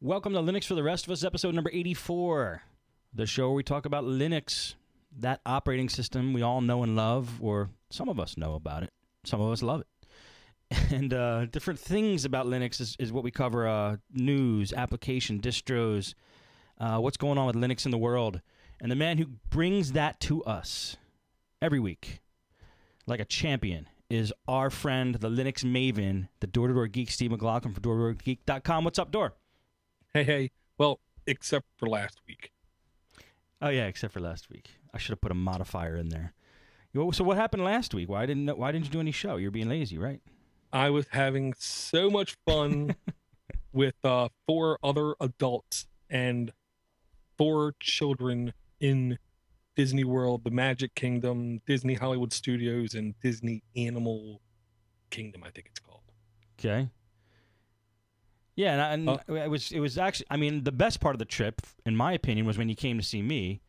Welcome to Linux for the Rest of Us, episode number 84. The show where we talk about Linux, that operating system we all know and love, or some of us know about it, some of us love it. And different things about Linux is what we cover, news, application, distros, what's going on with Linux in the world. And the man who brings that to us every week, like a champion, is our friend, the Linux maven, the door-to-door geek, Steve McLaughlin from door-to-doorgeek.com. What's up, Door? Hey. Well, except for last week. Oh, yeah, except for last week. I should have put a modifier in there. So what happened last week? Why didn't you do any show? You're being lazy, right? I was having so much fun with 4 other adults and 4 children in Disney World, the Magic Kingdom, Disney Hollywood Studios, and Disney Animal Kingdom, I think it's called. Okay. Yeah, and it was actually, I mean, the best part of the trip, in my opinion, was when you came to see me,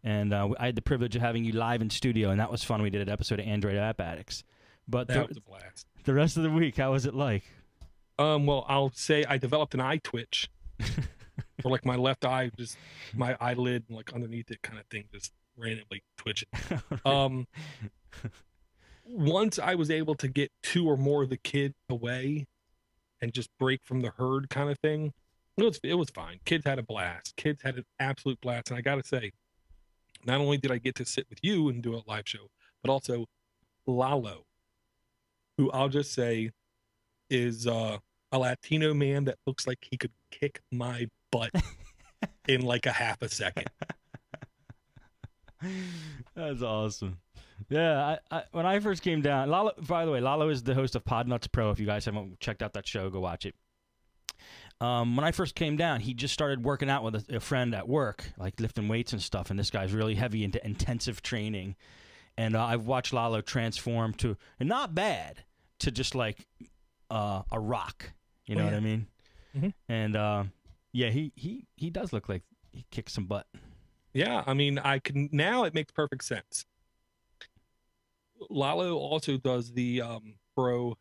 and I had the privilege of having you live in studio, and that was fun. We did an episode of Android App Addicts. But that was a blast. The rest of the week, how was it like? Well, I'll say I developed an eye twitch, or like my left eye, just my eyelid, like underneath it, kind of thing, just randomly twitching. Once I was able to get 2 or more of the kids away and just break from the herd kind of thing, it was fine. Kids had a blast. Kids had an absolute blast. And I got to say, not only did I get to sit with you and do a live show, but also Lalo, who I'll just say is a Latino man that looks like he could kick my butt in like a half a second. That's awesome. Yeah, when I first came down, Lalo, by the way, Lalo is the host of Podnutz Pro. If you guys haven't checked out that show, go watch it. When I first came down, he just started working out with a friend at work, like lifting weights and stuff, and this guy's really heavy into intensive training. And I've watched Lalo transform to, and not bad, to just like a rock. You know what I mean? Mm-hmm. And yeah, he does look like he kicks some butt. Yeah, I mean, now it makes perfect sense. Lalo also does the bro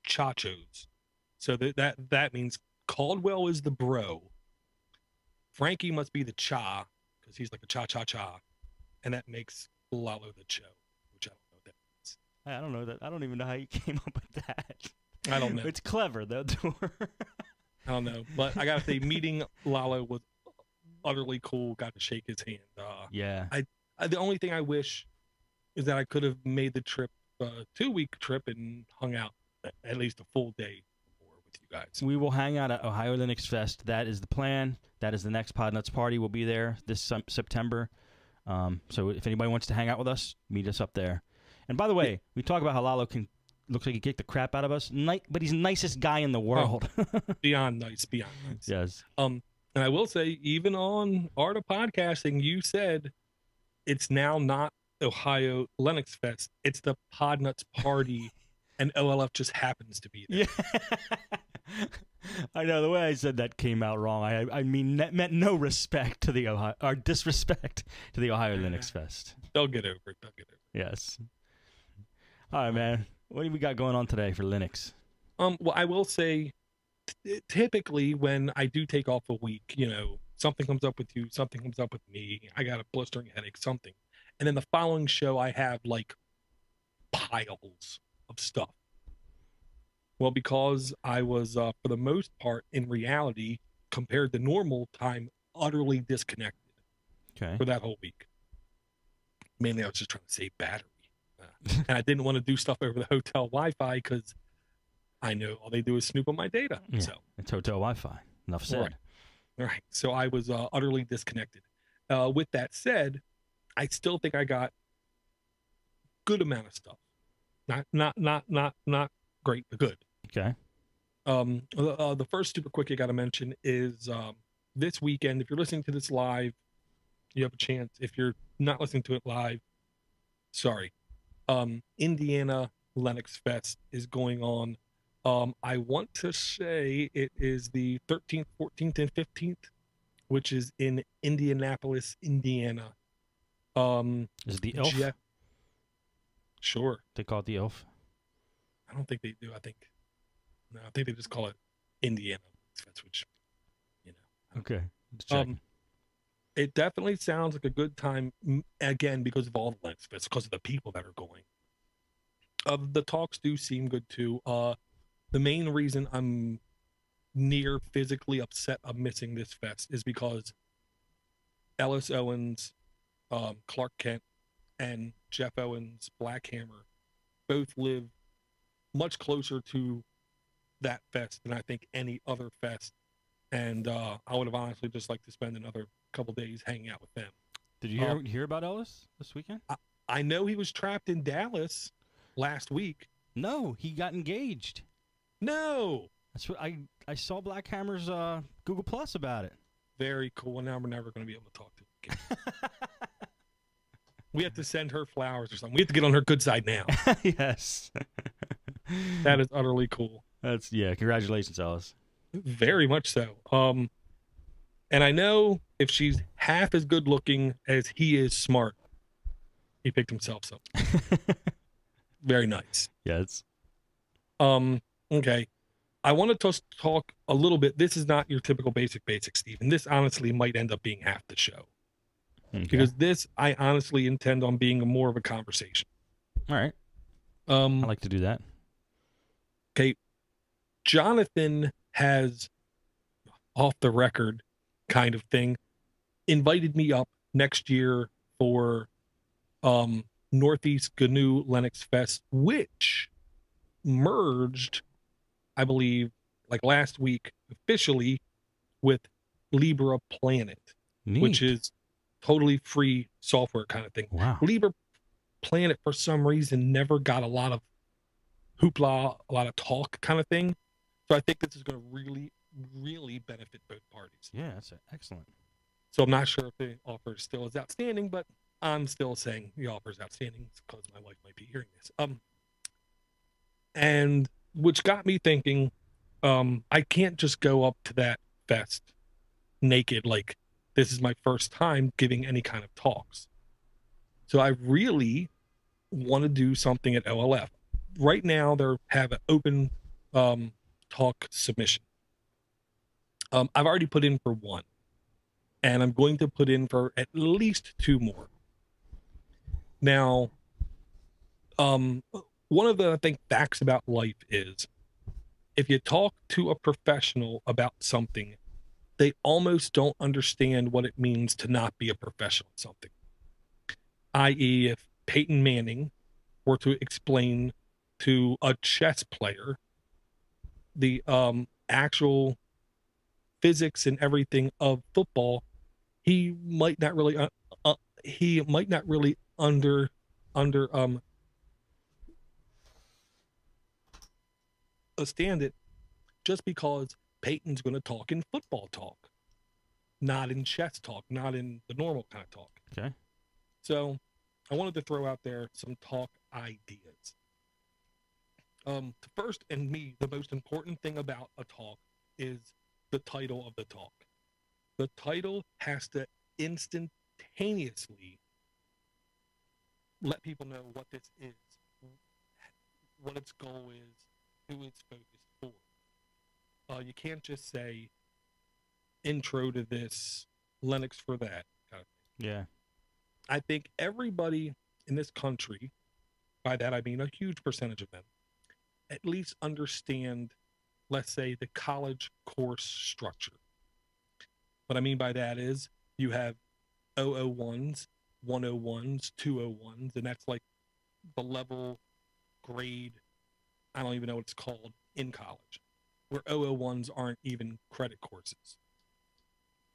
chachos. So that means Caldwell is the bro. Frankie must be the cha, because he's like a cha-cha-cha. And that makes Lalo the cho, which I don't know what that means. I don't know that. I don't even know how you came up with that. I don't know. It's clever, though. I don't know. But I got to say, meeting Lalo was utterly cool. Got to shake his hand. Yeah. The only thing I wish is that I could have made the trip a 2-week trip and hung out at least a full day before with you guys. We will hang out at Ohio Linux Fest. That is the plan. That is the next Podnutz party. We'll be there this September. So if anybody wants to hang out with us, meet us up there. And by the way, we talk about how Lalo looks like he kicked the crap out of us, but he's the nicest guy in the world. Beyond nice. Yes. And I will say, even on Art of Podcasting, you said it's now not Ohio Linux Fest. It's the Podnutz party, and OLF just happens to be there. Yeah. I know, the way I said that came out wrong. I mean, that meant no respect to the Ohio, or disrespect to the Ohio Linux Fest. They'll get over it. Yes. All right, man. What do we got going on today for Linux? Well, I will say, typically when I do take off a week, something comes up with you, something comes up with me. I got a blistering headache, something. And then the following show, I have like piles of stuff. Well, because I was, for the most part, in reality, compared to normal time, utterly disconnected for that whole week. Mainly, I was just trying to save battery. And I didn't want to do stuff over the hotel Wi-Fi because I know all they do is snoop on my data. Yeah, so it's hotel Wi-Fi. Enough said. All right. So I was utterly disconnected. With that said, I still think I got good amount of stuff. Not great, but good. Okay. The first super quick I got to mention is this weekend. If you're listening to this live, you have a chance. If you're not listening to it live, sorry. Indiana Linux Fest is going on. I want to say it is the 13th, 14th, and 15th, which is in Indianapolis, Indiana. Is it the Elf? Sure. They call it the Elf? I don't think they do. I think they just call it Indiana Linux Fest, which, Okay. Let's check. It definitely sounds like a good time, again, because of all the Linux Fest, because of the people that are going. The talks do seem good too. The main reason I'm near physically upset of missing this fest is because Ellis Owens, Clark Kent, and Jeff Owens, Black Hammer, both live much closer to that fest than I think any other fest. And I would have honestly just liked to spend another couple days hanging out with them. Did you hear about Ellis this weekend? I know he was trapped in Dallas last week. No, he got engaged. No. That's what I saw Black Hammer's Google Plus about it. Very cool. Now we're never going to be able to talk to him again. We have to send her flowers or something. We have to get on her good side now. Yes. That is utterly cool. Congratulations, Ellis. Very much so. And I know if she's half as good looking as he is smart, he picked himself something. Very nice. Yes. Okay. I want to talk a little bit. This is not your typical basic, Stephen. This honestly might end up being half the show. Okay. Because this, I honestly intend on being more of a conversation. All right. I like to do that. Okay. Jonathan has, off the record kind of thing, invited me up next year for Northeast GNU Linux Fest, which merged, I believe, like last week officially with Libra Planet, Neat. which is totally free software kind of thing. Wow. Libra Planet, for some reason, never got a lot of hoopla, a lot of talk kind of thing. So I think this is going to really, really benefit both parties. Yeah, that's excellent. So I'm not sure if the offer still is outstanding, but I'm still saying the offer is outstanding because my wife might be hearing this. And which got me thinking, I can't just go up to that fest naked. Like, this is my first time giving any kind of talks. So I really want to do something at OLF. Right now, they have an open talk submission. I've already put in for one, and I'm going to put in for at least two more. Now, one of the, I think, facts about life is if you talk to a professional about something, they almost don't understand what it means to not be a professional at something. I.e., if Peyton Manning were to explain to a chess player the actual physics and everything of football, he might not really understand it, just because Peyton's going to talk in football talk, not in chess talk, not in the normal kind of talk. Okay. So I wanted to throw out there some talk ideas. First, and the most important thing about a talk is the title of the talk. The title has to instantaneously let people know what this is, what its goal is, who it's focused for. You can't just say intro to this, Linux for that kind of thing. Yeah. I think everybody in this country, by that I mean a huge percentage of them, at least understand, let's say, the college course structure. What I mean by that is you have 001s, 101s, 201s, and that's like the level grade, I don't even know what it's called, in college, where 001s aren't even credit courses.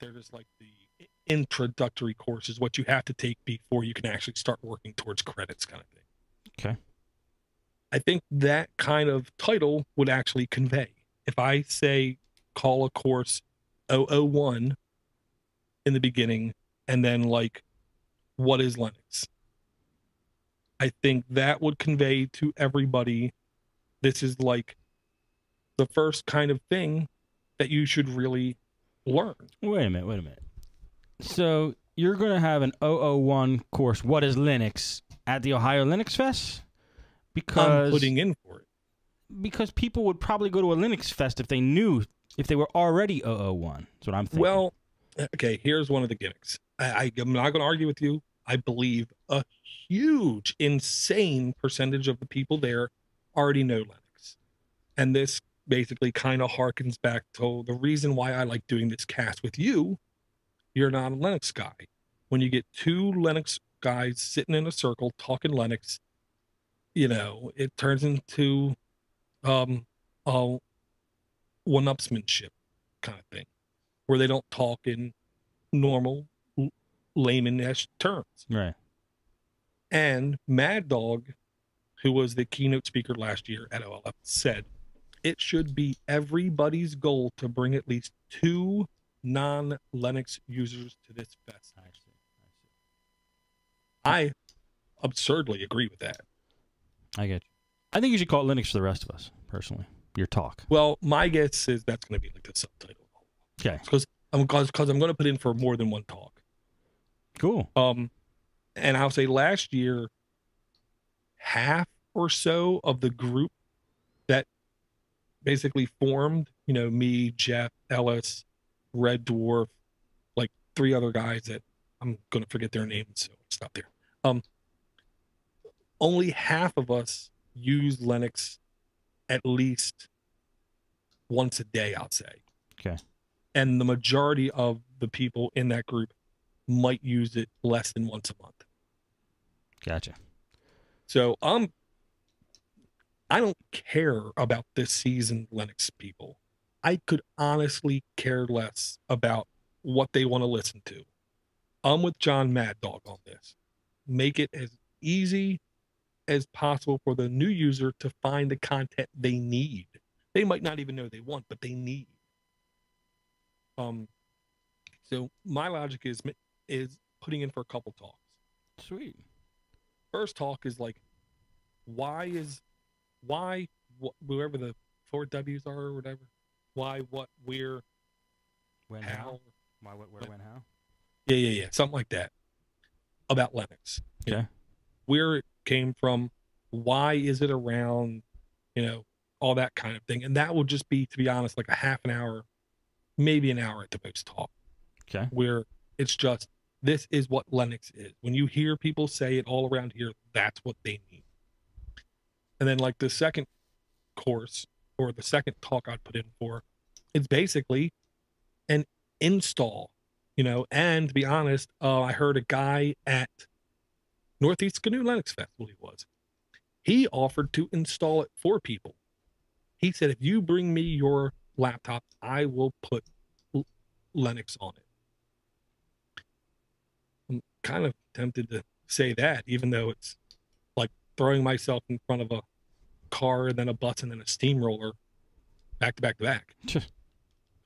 They're just like the introductory courses, what you have to take before you can actually start working towards credits kind of thing. Okay. I think that kind of title would actually convey. If I say call a course 001 in the beginning and then like, what is Linux? I think that would convey to everybody, this is like the first kind of thing that you should really learn. Wait a minute. So you're going to have an 001 course, What is Linux, at the Ohio Linux Fest? Because I'm putting in for it. Because people would probably go to a Linux Fest if they knew if they were already 001. That's what I'm thinking. Well, okay, here's one of the gimmicks. I'm not going to argue with you. I believe a huge, insane percentage of the people there already know Linux. And this basically kind of harkens back to the reason why I like doing this cast with you. You're not a Linux guy. When you get two Linux guys sitting in a circle talking Linux, it turns into a one-upsmanship kind of thing, where they don't talk in normal layman-ish terms. Right. And Mad Dog, who was the keynote speaker last year at OLF, said it should be everybody's goal to bring at least two non-Linux users to this fest. I absurdly agree with that. I get you. I think you should call it Linux for the rest of us, personally. Your talk. Well, my guess is that's going to be like the subtitle. Okay. Because I'm going to put in for more than one talk. Cool. And I'll say last year, half or so of the group that basically formed, me, Jeff, Ellis, Red Dwarf, like 3 other guys that I'm going to forget their names, so I'll stop there. Only half of us use Linux at least once a day, I'll say. Okay. And the majority of the people in that group might use it less than once a month. Gotcha. So I don't care about this season Linux people. I could honestly care less about what they want to listen to. I'm with John Mad Dog on this. Make it as easy as possible for the new user to find the content they need. They might not even know they want, but they need. So my logic is putting in for a couple talks. Sweet. First talk is like, why, whoever the 4 W's are or whatever, why, what, where, when, how. Why, what, where, when, how? Yeah. Something like that about Linux. Okay. Where it came from, why is it around, all that kind of thing. And that will just be, to be honest, like a half an hour, maybe an hour at the most talk. Okay. Where it's just, this is what Linux is. When you hear people say it all around here, that's what they mean. And then like the second course or the second talk I'd put in for, it's basically an install, and to be honest, I heard a guy at Northeast Canoe Linux Festival, he offered to install it for people. He said, if you bring me your laptop, I will put Linux on it. I'm kind of tempted to say that, even though it's like throwing myself in front of a car and then a bus and then a steamroller back to back to back.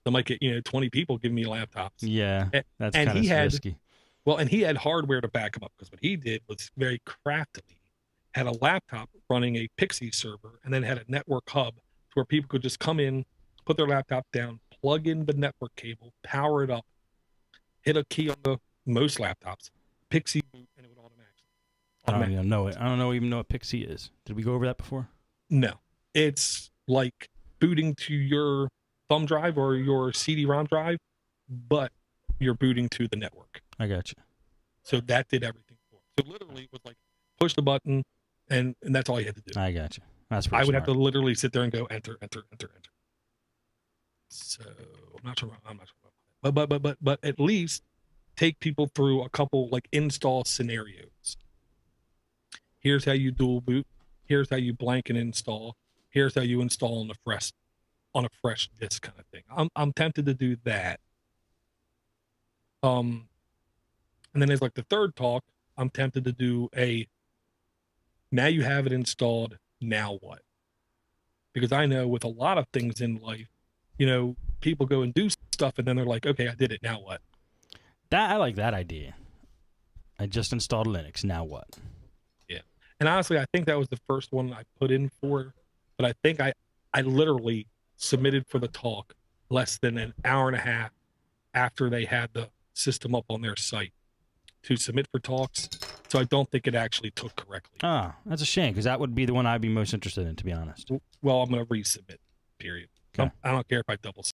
I might get 20 people giving me laptops. Yeah, that's kind of risky. Well, and he had hardware to back him up, because what he did was very craftily had a laptop running a Pixie server and then had a network hub to where people could just come in, put their laptop down, plug in the network cable, power it up, hit a key on most laptops, Pixie boot, and it would automatically. I don't even know it. I don't even know what Pixie is. Did we go over that before? No. It's like booting to your thumb drive or your CD-ROM drive, but you're booting to the network. I got you. So that did everything for it. So literally it was like push the button and that's all you had to do. I got you. That's pretty I would smart. have to literally sit there and go enter. So I'm not sure about that. But at least take people through a couple like install scenarios. Here's how you dual boot. Here's how you blanket install. Here's how you install on a fresh disk kind of thing. I'm tempted to do that. And then there's like the third talk, I'm tempted to do now you have it installed, now what? Because I know with a lot of things in life, people go and do stuff and then they're like, okay, I did it, now what? I like that idea. I just installed Linux, now what? Yeah. And honestly, I think that was the first one I put in for, but I think I literally submitted for the talk less than an hour and a half after they had the system up on their site to submit for talks. So I don't think it actually took correctly. Ah, that's a shame, because that would be the one I'd be most interested in, to be honest. Well, I'm going to resubmit, period. Okay. I don't care if I double